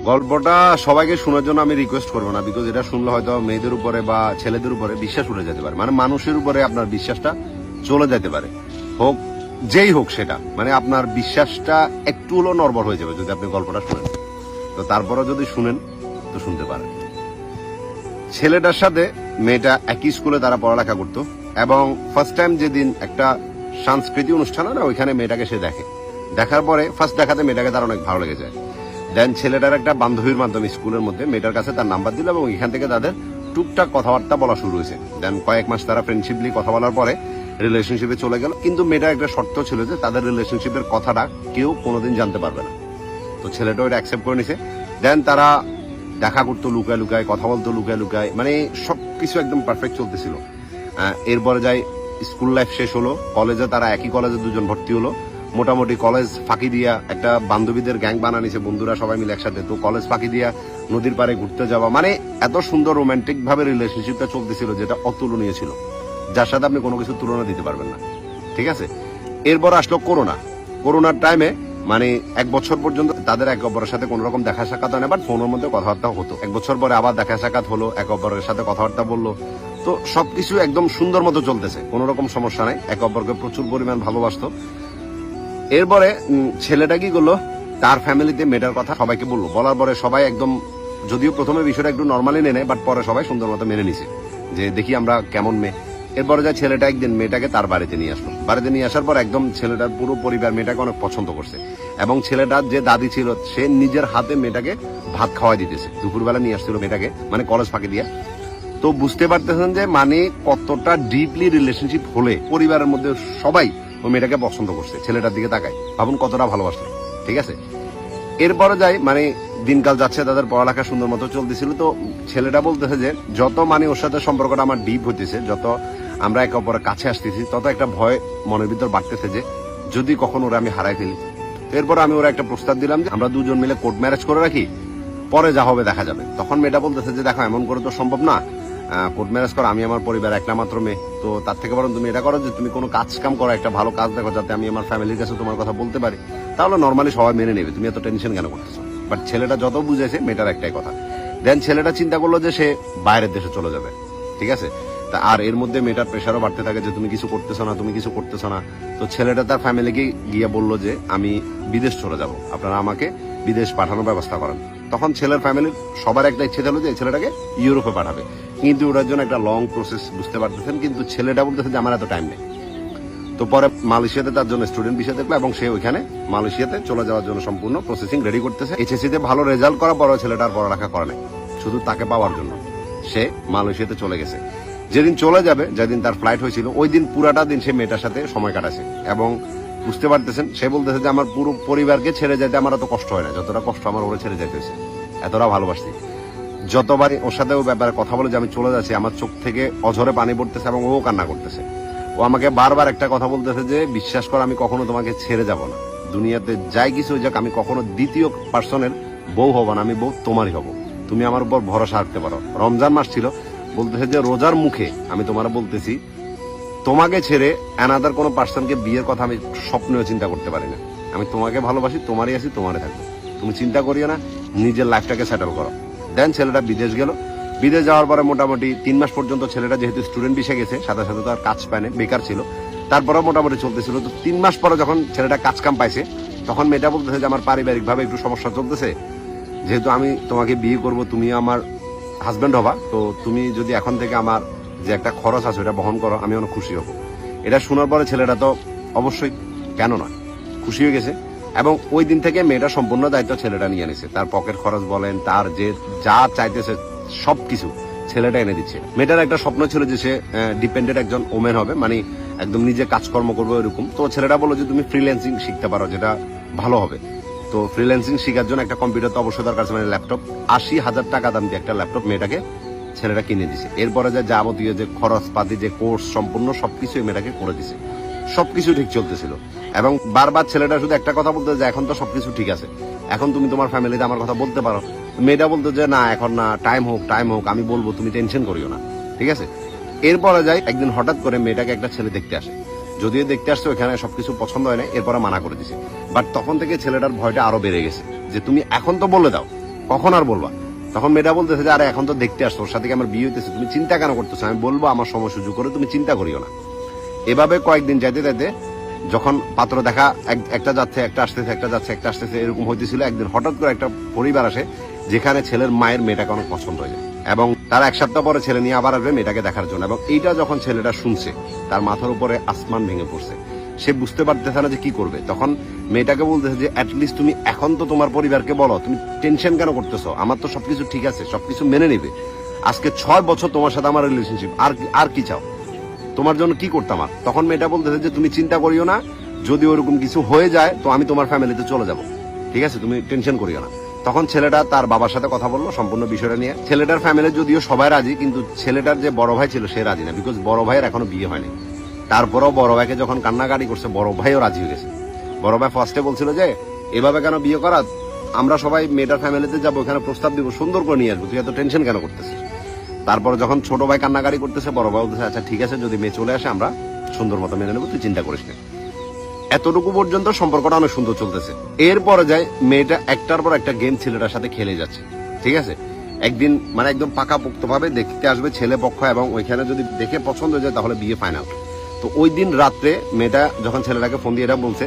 গল্পটা সবাইকে শোনার জন্য আমি রিকোয়েস্ট করবো না, বিকজ এটা শুনলে হয়তো মেয়েদের উপরে বা ছেলেদের উপরে বিশ্বাস উঠে যেতে পারে, মানে মানুষের উপরে আপনার বিশ্বাসটা চলে যেতে পারে, হোক যেই হোক সেটা, মানে আপনার বিশ্বাসটা একটু হলেও নড়বড় হয়ে যাবে যদি আপনি গল্পটা শুনেন। তো তারপরে যদি শুনেন তো শুনতে পারেন। ছেলেটার সাথে মেয়েটা একই স্কুলে তারা পড়ালেখা করতো, এবং ফার্স্ট টাইম যেদিন একটা সাংস্কৃতিক অনুষ্ঠান হয় না, ওইখানে মেয়েটাকে সে দেখে। দেখার পরে ফার্স্ট দেখাতে মেয়েটাকে তার অনেক ভালো লেগে যায়। দেন ছেলেটার একটা বান্ধবীর মাধ্যমে স্কুলের মধ্যে মেয়েটার কাছে তার নাম্বার দিল, এবং এখান থেকে তাদের টুকটাক কথাবার্তা বলা শুরু হয়েছে। দেন কয়েক মাস তারা ফ্রেন্ডশিপলি কথা বলার পরে রিলেশনশিপে চলে গেল। কিন্তু মেয়েটার একটা শর্ত ছিল যে তাদের রিলেশনশিপের কথাটা কেউ কোনোদিন জানতে পারবে না। তো ছেলেটা ওটা অ্যাকসেপ্ট করে নিছে। দেন তারা দেখা করতো লুকায় লুকায়, কথা বলতো লুকায় লুকায়, মানে সবকিছু একদম পারফেক্ট চলতেছিল। এরপরে যাই স্কুল লাইফ শেষ হলো, কলেজে তারা একই কলেজে দুজন ভর্তি হলো। মোটামুটি কলেজ ফাঁকি দিয়া একটা বান্ধবীদের গ্যাং বানানিছে, বন্ধুরা সবাই মিলে একসাথে। তো কলেজ ফাঁকি দিয়া নদীর পাড়ে ঘুরতে যাওয়া, মানে এত সুন্দর রোমান্টিক ভাবে রিলেশনশিপটা চলতেছিল যেটা অতুলনীয় ছিল, যার সাথে আপনি কোনো কিছু তুলনা দিতে পারবেন না। ঠিক আছে, এরপর আসলো করোনা। করোনার টাইমে মানে 1 বছর পর্যন্ত তাদের একে অপরের সাথে কোন রকম দেখা সাক্ষাৎ হয় না, বাট ফোনের মধ্যে কথাবার্তা হতো। 1 বছর পরে আবার দেখা সাক্ষাৎ হলো, একে অপরের সাথে কথাবার্তা বললো। তো সবকিছু একদম সুন্দর মতো চলতেছে, কোন রকম সমস্যা নাই, একে অপরকে প্রচুর পরিমাণ ভালোবাসতো। এরপরে ছেলেটা কি করলো, তার ফ্যামিলিতে মেয়েটার কথা সবাইকে বললো। বলার পরে সবাই একদম, যদিও প্রথমে বিষয়টা একটু নর্মালি নেয়, বাট পরে সবাই সুন্দর মতো মেনে নিছে যে দেখি আমরা কেমন মেয়ে। এরপরে যা ছেলেটা একদিন মেয়েটাকে তার বাড়িতে নিয়ে আসলো। বাড়িতে নিয়ে আসার পর একদম ছেলেটার পুরো পরিবার মেয়েটাকে অনেক পছন্দ করছে, এবং ছেলেটার যে দাদি ছিল সে নিজের হাতে মেয়েটাকে ভাত খাওয়াই দিতেছে। দুপুরবেলা নিয়ে আসছিল মেয়েটাকে, মানে কলেজ ফাঁকি দিয়ে। তো বুঝতে পারতেছেন যে মানে কতটা ডিপলি রিলেশনশিপ হলে পরিবারের মধ্যে সবাই ওই মেয়েটাকে পছন্দ করছে। ছেলেটার দিকে তাকায়, ভাবুন কতটা ভালোবাসলো। ঠিক আছে, এরপরে যাই মানে দিনকাল যাচ্ছে, তাদের পড়ালেখা সুন্দর মতো চলতেছিল। তো ছেলেটা বলতেছে যে যত মানে ওর সাথে সম্পর্কটা আমার ডিপ হইতেছে, যত আমরা একে অপরের কাছে আসতেছি, তত একটা ভয় মনের ভিতর বাড়তেছে যে যদি কখন ওরা আমি হারাই ফেলি। এরপর আমি ওরা একটা প্রস্তাব দিলাম যে আমরা দুজন মিলে কোর্ট ম্যারেজ করে রাখি, পরে যা হবে দেখা যাবে। তখন মেয়েটা বলতেছে যে দেখো এমন করে তো সম্ভব না, কোর্ট ম্যারেজ করো, আমি আমার পরিবার একটা মাত্র মেয়ে। তো তার থেকে বরং তুমি এটা করো যে তুমি কোনো কাজ কাম করো, একটা ভালো কাজ দেখো, যাতে আমি আমার ফ্যামিলির কাছে তোমার কথা বলতে পারি, তাহলে নর্মালি সবাই মেনে নেবে, তুমি এত টেনশন কেন করতেছো। বাট ছেলেটা যত বুঝেছে মেয়েটার একটাই কথা। দেন ছেলেটা চিন্তা করলো যে সে বাইরের দেশে চলে যাবে। ঠিক আছে, তা আর এর মধ্যে মেয়েটার প্রেশারও বাড়তে থাকে যে তুমি কিছু করতেছো না, তুমি কিছু করতেছো না। তো ছেলেটা তার ফ্যামিলিকে গিয়ে বললো যে আমি বিদেশ চলে যাব, আপনারা আমাকে বিদেশ পাঠানোর ব্যবস্থা করেন। তখন ছেলের ফ্যামিলির সবার একটা ইচ্ছে ছিল যে ছেলেটাকে ইউরোপে পাঠাবে, কিন্তু ওটার জন্য একটা লং প্রসেস, বুঝতে পারতেছেন। কিন্তু ছেলেটা বলতেছে যে আমার এত টাইম নেই। তো পরে মালয়েশিয়াতে তার জন্য স্টুডেন্ট ভিসা দেখলো, এবং সে ওইখানে মালয়েশিয়াতে চলে যাওয়ার জন্য সম্পূর্ণ প্রসেসিং রেডি করতেছে। এইচএসসি তে ভালো রেজাল্ট করার পরও ছেলেটার পড়ালেখা করে নাই, শুধু তাকে পাওয়ার জন্য সে মালয়েশিয়াতে চলে গেছে। যেদিন চলে যাবে, যেদিন তার ফ্লাইট হয়েছিল, ওই দিন পুরাটা দিন সে মেয়েটার সাথে সময় কাটাছে। এবং বুঝতে পারতেছেন, সে বলতেছে যে আমার পুরো পরিবারকে ছেড়ে যেতে আমার এত কষ্ট হয় না, যতটা কষ্ট আমার ওরে ছেড়ে যেতে হয়েছে। এতটা ভালোবাসছি, যতবারই ওর সাথে ও ব্যাপারে কথা বলে যে আমি চলে যাচ্ছি, আমার চোখ থেকে অঝরে পানি পড়তেছে এবং ও কান্না করতেছে। ও আমাকে বারবার একটা কথা বলতেছে যে বিশ্বাস কর, আমি কখনো তোমাকে ছেড়ে যাব না, দুনিয়াতে যাই কিছু হয়ে যাক, আমি কখনো দ্বিতীয় পার্সনের বউ হব না, আমি বউ তোমারই হব, তুমি আমার উপর ভরসা রাখতে পারো। রমজান মাস ছিল, বলতেছে যে রোজার মুখে আমি তোমার বলতেছি, তোমাকে ছেড়ে অ্যানাদার কোনো পার্সনকে বিয়ের কথা আমি স্বপ্নেও চিন্তা করতে পারি না। আমি তোমাকে ভালোবাসি, তোমারই আছি, তোমারই থাকবো, তুমি চিন্তা করিও না, নিজের লাইফটাকে সেটেল করো। দেন ছেলেটা বিদেশ গেল। বিদেশ যাওয়ার পরে মোটামুটি 3 মাস পর্যন্ত ছেলেটা যেহেতু স্টুডেন্ট ভিসা গেছে, সাথে সাথে তার কাজ পায় না, বেকার ছিল, তারপরে মোটামুটি চলতেছিল। তো 3 মাস পরে যখন ছেলেটা কাজ কাম পাইছে, তখন মেয়েটা বলতেছে যে আমার পারিবারিক ভাবে একটু সমস্যা চলতেছে, যেহেতু আমি তোমাকে বিয়ে করব, তুমি আমার হাজবেন্ড হবা, তো তুমি যদি এখন থেকে আমার যে একটা খরচ আছে ওটা বহন করো, আমি অনেক খুশি হব। এটা শোনার পরে ছেলেটা তো অবশ্যই কেন নয় খুশি হয়ে গেছে, এবং ওই দিন থেকে মেয়েটা সম্পূর্ণ দায়িত্ব ছেলেটা নিয়ে নিছে। তার পকেট খরচ বলেন, তার যে যা চাইতেছে সবকিছু ছেলেটা এনে দিচ্ছে। মেয়েটার একটা স্বপ্ন ছিল যে সে ডিপেন্ডেন্ট একজন ওমেন হবে, মানে একদম নিজে কাজকর্ম করবে এরকম। তো ছেলেটা বললো যে তুমি ফ্রিল্যান্সিং শিখতে পারো, যেটা ভালো হবে। তো ফ্রিল্যান্সিং শেখার জন্য একটা কম্পিউটার তো অবশ্যই দরকার, মানে ল্যাপটপ। 80,000 টাকা দাম দিয়ে একটা ল্যাপটপ মেয়েটাকে ছেলেটা কিনে দিছে। এরপরে যে যাবতীয় যে খরচ পাতি, যে কোর্স, সম্পূর্ণ সবকিছু মেয়েটাকে করে দিছে। সবকিছু ঠিক চলতেছিল, এবং বারবার ছেলেটা শুধু একটা কথা বলতে যে এখন তো সবকিছু ঠিক আছে, এখন তুমি তোমার ফ্যামিলিতে আমার কথা বলতে পারো। মেয়েটা বলতো যে না, এখন না, টাইম হোক, আমি বলবো, তুমি টেনশন করিও না। ঠিক আছে, এরপরে যাই একদিন হঠাৎ করে মেয়েটাকে একটা ছেলে দেখতে আসে। যদিও দেখতে আসছে, ওইখানে সবকিছু পছন্দ হয় না, এরপরে মানা করে দিছে। বাট তখন থেকে ছেলেটার ভয়টা আরো বেড়ে গেছে যে তুমি এখন তো বলে দাও কখন আর বলবা? তখন মেয়েটা বলতেছে যে আরে এখন তো দেখতে আসছো, ওর সাথে কি আমার বিয়ে হইতেছে, তুমি চিন্তা কেন করতেছো? আমি বলবো আমার সময় সুযোগ করে, তুমি চিন্তা করিও না। এভাবে কয়েকদিন যাইতে যাইতে যখন পাত্র দেখা একটা যাচ্ছে একটা আসতেছে, একটা যাচ্ছে একটা আসতেছে, এরকম হইতেছিল। একদিন হঠাৎ করে একটা পরিবার আসে যেখানে ছেলের মায়ের মেয়েটাকে অনেক পছন্দ হয়ে যায়, এবং তার এক সপ্তাহ পরে ছেলে নিয়ে আবার আসবে মেয়েটাকে দেখার জন্য। এবং এইটা যখন ছেলেটা শুনছে, তার মাথার উপরে আসমান ভেঙে পড়ছে। সে বুঝতে পারতেছে না যে কি করবে। তখন মেয়েটাকে বলতেছে যে অ্যাটলিস্ট তুমি এখন তো তোমার পরিবারকে বলো, তুমি টেনশন কেন করতেছো? আমার তো সবকিছু ঠিক আছে, সবকিছু মেনে নেবে। আজকে 6 বছর তোমার সাথে আমার রিলেশনশিপ, আর কি চাও? তোমার জন্য কি করতাম? আর তখন মেয়েটা বলতেছে যে তুমি চিন্তা করিও না, যদি ওরকম কিছু হয়ে যায় তো আমি তোমার ফ্যামিলিতে চলে যাব, ঠিক আছে, তুমি টেনশন করিও না। তখন ছেলেটা তার বাবার সাথে কথা বললো সম্পূর্ণ বিষয়টা নিয়ে। ছেলেটার ফ্যামিলি যদিও সবাই রাজি, কিন্তু ছেলেটার যে বড় ভাই ছিল সে রাজি না, বিকজ বড় ভাইয়ের এখনো বিয়ে হয়নি। তারপরেও বড় ভাইকে যখন কান্নাকাটি করছে, বড় ভাইও রাজি হয়ে গেছে। বড় ভাই ফার্স্টে বলছিল যে এভাবে কেন বিয়ে করা, আমরা সবাই মেয়েটার ফ্যামিলিতে যাবো, এখানে প্রস্তাব দিব, সুন্দর করে নিয়ে আসবো, তুই এত টেনশন কেন করতেছিস? তারপরে যখন ছোট ভাই কান্নাকাটি করতেছে, বড় ভাই বলতেছে আচ্ছা ঠিক আছে, যদি মেয়ে চলে আসে আমরা সুন্দর মতো মেনে নেবো, তুই চিন্তা করিস না। এতটুকু পর্যন্ত সম্পর্কটা অনেক সুন্দর চলতেছে। এরপরে যায় মেয়েটা একটার পর একটা গেম ছেলেটার সাথে খেলে যাচ্ছে, ঠিক আছে। একদিন মানে একদম পাকাপোক্ত ভাবে দেখতে আসবে ছেলে পক্ষ, এবং ওইখানে যদি দেখে পছন্দ হয়ে যায় তাহলে বিয়ে ফাইনাল। তো ওই দিন রাত্রে মেয়েটা যখন ছেলেটাকে ফোন দিয়ে এটা বলছে,